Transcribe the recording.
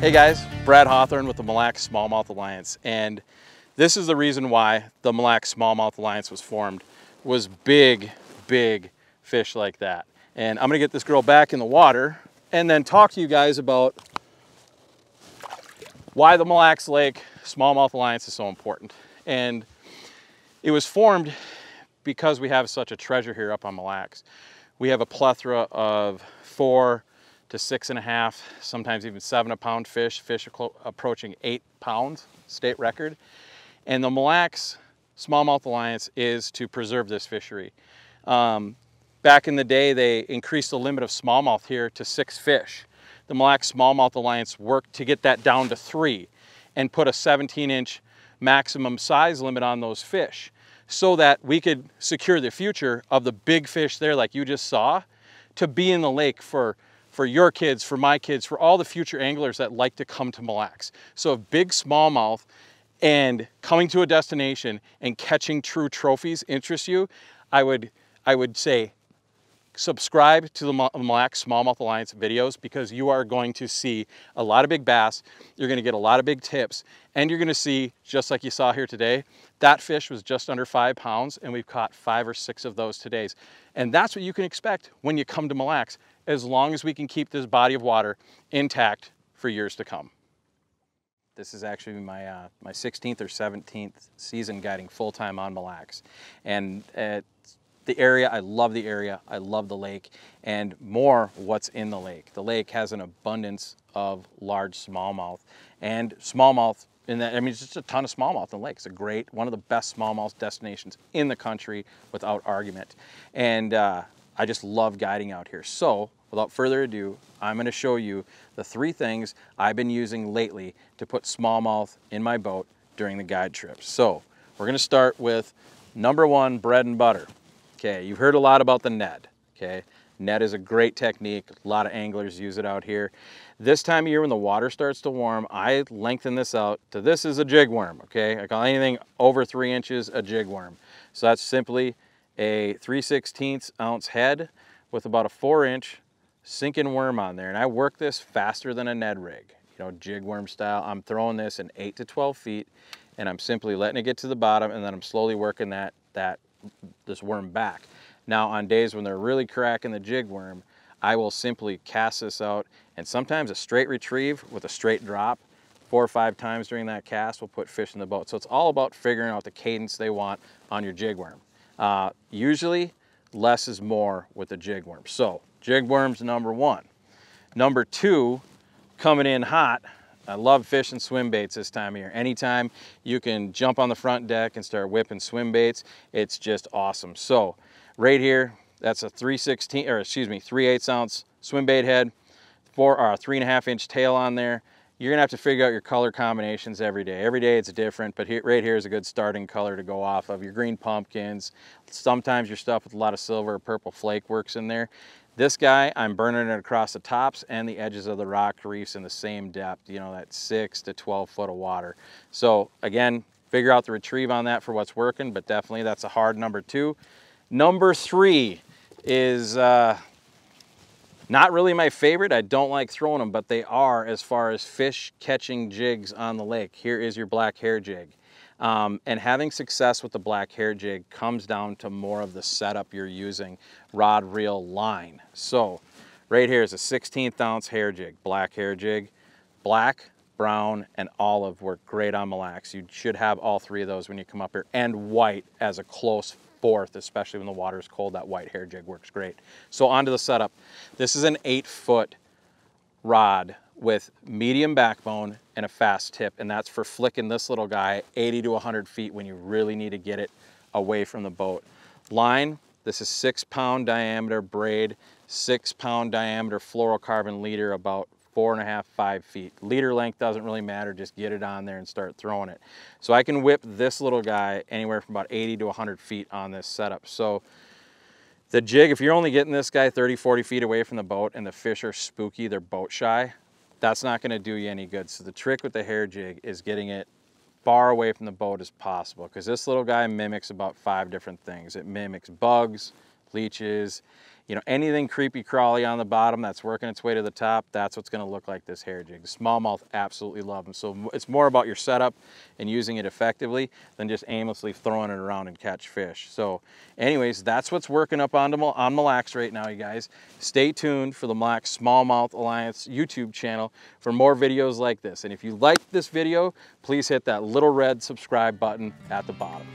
Hey guys, Brad Hawthorne with the Mille Lacs Smallmouth Alliance, and this is the reason why the Mille Lacs Smallmouth Alliance was formed, was big fish like that. And I'm gonna get this girl back in the water and then talk to you guys about why the Mille Lacs Lake Smallmouth Alliance is so important. And it was formed because we have such a treasure here up on Mille Lacs. We have a plethora of 4 to 6.5, sometimes even 7 a pound fish approaching 8 pounds, state record. And the Mille Lacs Smallmouth Alliance is to preserve this fishery. Back in the day, they increased the limit of smallmouth here to 6 fish. The Mille Lacs Smallmouth Alliance worked to get that down to 3 and put a 17-inch maximum size limit on those fish so that we could secure the future of the big fish there like you just saw to be in the lake for your kids, for my kids, for all the future anglers that like to come to Mille Lacs. So if big smallmouth and coming to a destination and catching true trophies interests you, I would say subscribe to the Mille Lacs Smallmouth Alliance videos, because you are going to see a lot of big bass, you're going to get a lot of big tips, and you're going to see, just like you saw here today, that fish was just under 5 pounds, and we've caught 5 or 6 of those today. And that's what you can expect when you come to Mille Lacs, as long as we can keep this body of water intact for years to come. This is actually my 16th or 17th season guiding full-time on Mille Lacs. And the area, I love the area, I love the lake, and more what's in the lake. The lake has an abundance of large smallmouth, and smallmouth in that, I mean, it's just a ton of smallmouth in the lake. It's a great, one of the best smallmouth destinations in the country without argument. And I just love guiding out here. So without further ado, I'm going to show you the 3 things I've been using lately to put smallmouth in my boat during the guide trips. So we're going to start with number 1, bread and butter. Okay, you've heard a lot about the Ned. Okay, Ned is a great technique. A lot of anglers use it out here. This time of year when the water starts to warm, I lengthen this out to, this is a jig worm. Okay, I call anything over 3 inches a jig worm. So that's simply a 3/16 ounce head with about a 4-inch sinking worm on there. And I work this faster than a Ned rig, you know, jig worm style. I'm throwing this in 8 to 12 feet, and I'm simply letting it get to the bottom, and then I'm slowly working this worm back. Now on days when they're really cracking the jig worm, I will simply cast this out, and sometimes a straight retrieve with a straight drop 4 or 5 times during that cast will put fish in the boat. So it's all about figuring out the cadence they want on your jig worm. Usually less is more with the jig worm. So jig worm's number 1. Number 2, coming in hot, I love fishing swim baits this time of year. Anytime you can jump on the front deck and start whipping swim baits, it's just awesome. So right here, that's a 3/8 ounce swim bait head, 3.5-inch tail on there. You're gonna have to figure out your color combinations every day. Every day it's different, but right here is a good starting color to go off of. Your green pumpkins, sometimes your stuff with a lot of silver or purple flake works in there. This guy, I'm burning it across the tops and the edges of the rock reefs in the same depth, you know, that 6 to 12 foot of water. So again, figure out the retrieve on that for what's working, but definitely that's a hard number 2. Number 3 is not really my favorite. I don't like throwing them, but they are as far as fish catching jigs on the lake. Here is your black hair jig. And having success with the black hair jig comes down to more of the setup you're using, rod, reel, line. So right here is a 16th ounce hair jig, black hair jig. Black, brown, and olive work great on Mille Lacs. You should have all 3 of those when you come up here, and white as a close 4th, especially when the water's cold. That white hair jig works great. So onto the setup. This is an 8-foot rod with medium backbone and a fast tip, and that's for flicking this little guy 80 to 100 feet when you really need to get it away from the boat. Line, this is 6-pound diameter braid, 6-pound diameter fluorocarbon leader, about 4.5–5 feet. Leader length doesn't really matter, just get it on there and start throwing it. So I can whip this little guy anywhere from about 80 to 100 feet on this setup. So the jig, if you're only getting this guy 30–40 feet away from the boat and the fish are spooky, they're boat shy, that's not gonna do you any good. So the trick with the hair jig is getting it far away from the boat as possible, because this little guy mimics about 5 different things. It mimics bugs, leeches, you know, anything creepy crawly on the bottom that's working its way to the top, that's what's gonna look like this hair jig. The smallmouth absolutely love them. So it's more about your setup and using it effectively than just aimlessly throwing it around and catch fish. So anyways, that's what's working up on Mille Lacs right now, you guys. Stay tuned for the Mille Lacs Smallmouth Alliance YouTube channel for more videos like this. And if you liked this video, please hit that little red subscribe button at the bottom.